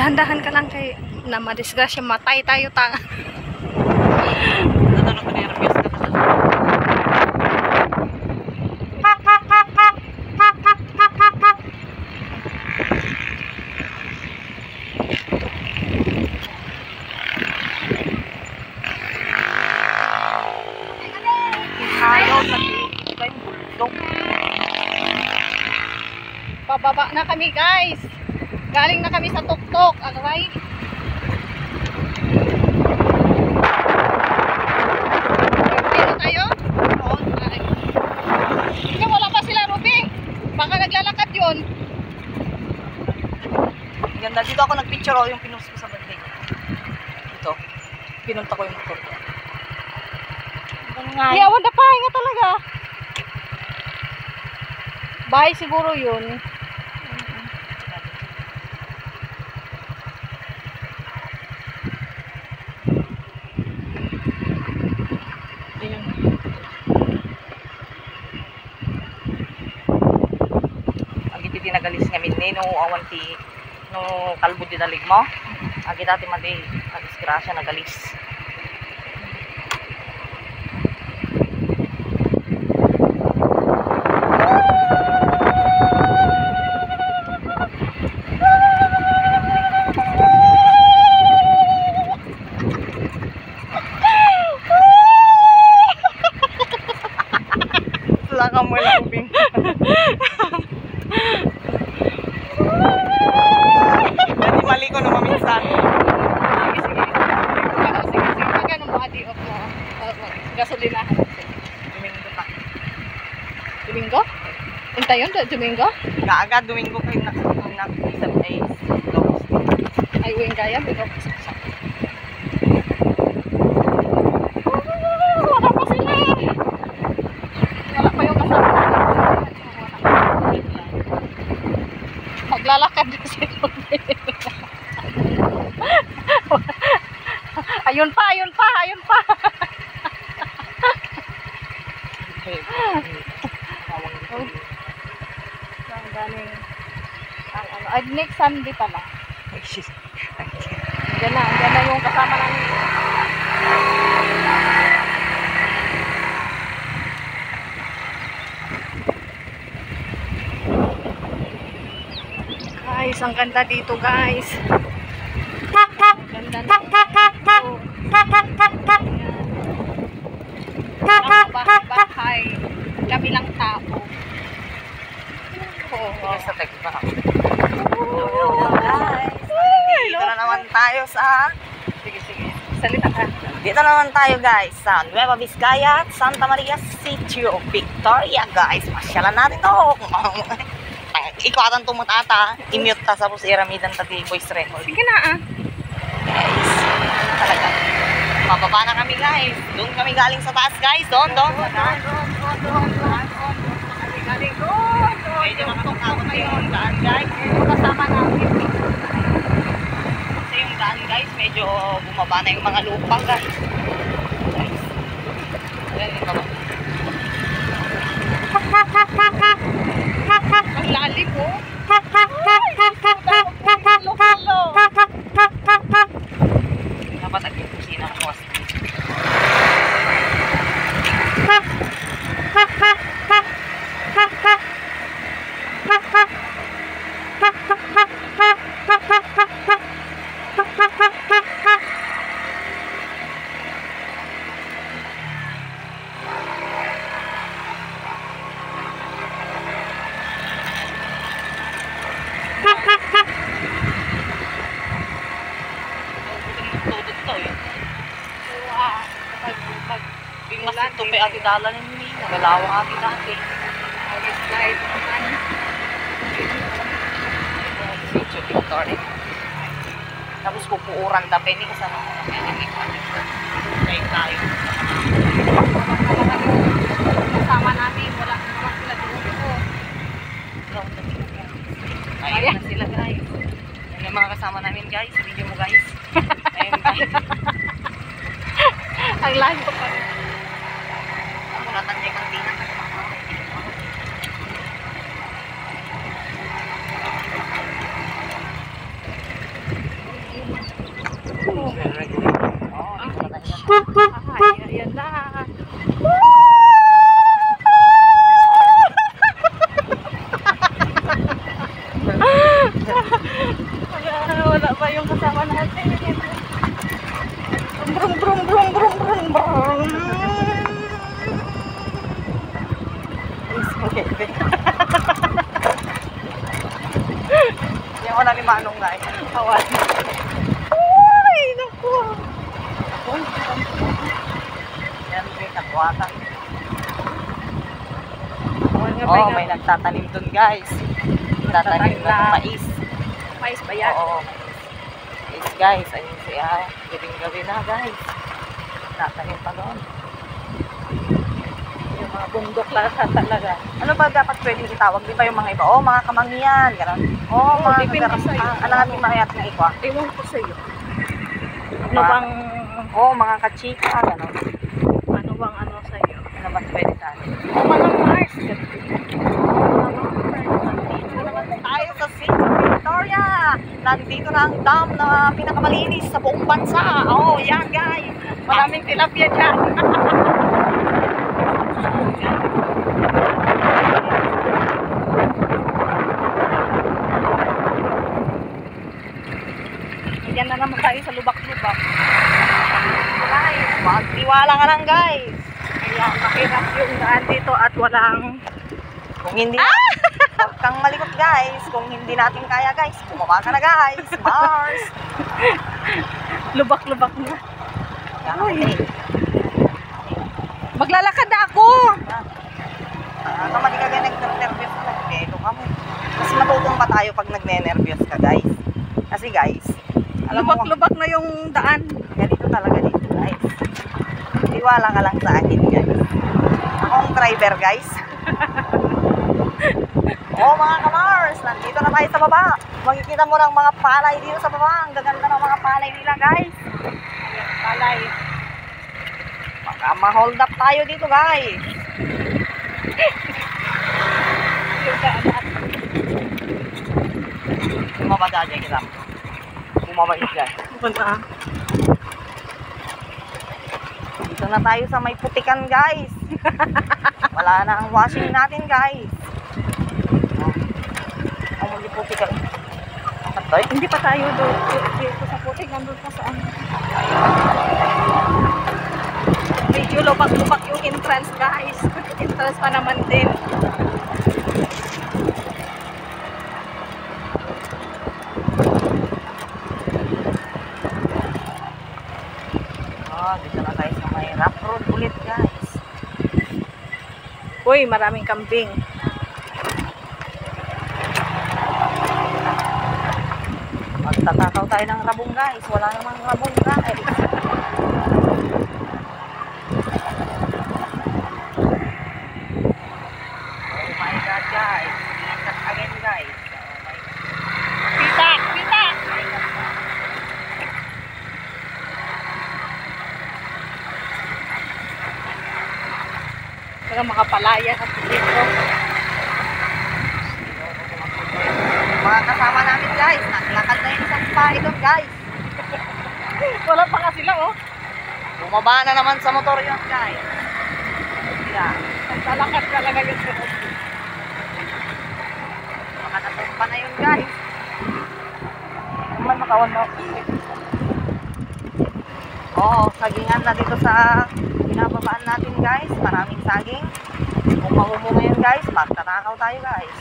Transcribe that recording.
Dahan-dahan ka lang kay na madisgrasya, matay tayo tanga. Tatanong ko na yung reviews ka na. Ayaw na yung bulldog. Pababa na kami guys. Galing na kami sa tuktok. Agay. Pino tayo? Oo. Ikaw wala pa sila, Ruby. Baka naglalakad yun. Ganda. Dito ako nagpicture o yung pinost ko sa birthday. Dito. Pinunta ko yung motor ko. Yawan na pahinga talaga. Bahay siguro yun. Nagalis nga min no awan ti no kalbo di dalig mo agi dati madi disgrasya nagalis wala ka mo lang ubing. Mali ko na maminsan. Sige. Magkano mo adi off mo? Gasolinahan. Domingo pa. Domingo? Unta yun? Domingo? Kaagad Domingo kayo na isang days. Ay, uwing kaya. Wala pa sila. Wala pa yung kasama. Maglalakad na sila. Ayun pa. Ay, next Sunday pala. Diyan na yung kasama namin. Guys, ang ganda dito guys. Ganda na. Bahay. Kami lang tao. Sa tagpa. Guys. Dito na naman tayo sa Sige. Salita ka. Dito naman tayo guys sa Nueva Vizcaya, Santa Maria, Sitio Victoria guys. Masyalan natin to. Ikwatan tumutata. I-mute ta sa po si Iramidan tati voice record. Sige na Guys, talaga. Mababa na kami guys. Doon kami galing sa taas guys. Doon. Galing doon. Medyo makatuktok kayo yung daan guys. Kasama namin. Kasi yung daan guys, medyo bumaba na yung mga lupa guys. Ayan yung baba. Ang lalim po. Dapat agad kusina ang was. Bingmasin to pe ati dalan ni nagalawa ati dati. Sitio Victoria. Tapos pupuuran dapat ni kasama ko na kayo tayo. Kasama namin. Wala naman sila doon. Ayun na sila guys. Yan yung mga kasama namin guys. Video mo guys. Ayun guys. Ang layo pa rin. Ako natanya yung kantina. manong guys. Kawan. Uy, naku. Yan may nakuwata. Kawan nga Oh, ba may nagtatanim dun guys. Nagtatanim Nagtatanim na ng na. mais. mais ba yan? Oo. Mais guys, ayun siya. Gawin na guys. Nagtatanim pa doon. Yung mga bundok lang talaga. Ano ba dapat pwedeng itawag? Di ba yung mga iba? Oh, mga kamangyan. Gano'n. Oh, Oo, mga depende kagaram. sa'yo. Ano nga yung mayat na ikwa? Ewan ko sa'yo. Ano Mga- bang, Oh, mga kachika. Gano'n. ano sa'yo? Ano ba pwede sa atin? O mga Mars. Nandito naman tayo sa City Victoria. Nandito na ang dam na pinakamalinis sa buong bansa. Oh, yan guys. Maraming tilapia dyan. Ayan na naman tayo sa lubak-lubak. Guys, magtiwala ka lang guys. Ayan, mahirap yung daan dito at walang... Kung hindi, huwag kang malikot guys. Kung hindi natin kaya guys, bumaba ka na guys. Mars. Lubak-lubak na. Uy. Maglalakad na ako! Ano, mali ka ganyan nag-nervous na nagpelo ka mo. Mas matutong pa tayo pag nagne-nervous ka guys. Kasi guys, alam mo, Lubak-lubak na yung daan. ganito talaga dito guys. Tiwala ka lang sa akin guys. Ako ang driver guys. Oh mga kamars, nandito na tayo sa baba. Makikita mo ng mga palay dito sa baba. Ang gaganda ng mga palay nila guys. Ayan, palay. Baka ma-hold up tayo dito guys. Yung daan natin. Bumaba dyan kita. Bumaba guys. Wala. Dito na tayo sa may putikan guys. Wala na ang washing natin guys. Ang muli putikan. Atoy? Hindi pa tayo doon. Dito sa putik, nandun pa saan. Medyo lubak-lubak yung entrance guys. Entrance pa naman din. Oh, dito na tayo sa may rough road ulit guys. Uy, maraming kambing. Magtatakaw tayo ng rabong guys. Wala namang rabong guys. Oh my god guys. Ikat again guys. Oh my god. Pita! Pita! Pero makapalaya kasi dito. Mga kasama namin guys. Naglakad na yung isang pae doon guys. Wala pa nga sila oh. Bumaba na naman sa motor yun guys. Yeah. Naglalakad talaga yun sa Baka natumpa na yun guys. Naman makawan mo. Oo, sagingan na dito sa binababaan natin guys. Maraming saging. Kung mahumo ngayon guys, magtatakaw tayo guys.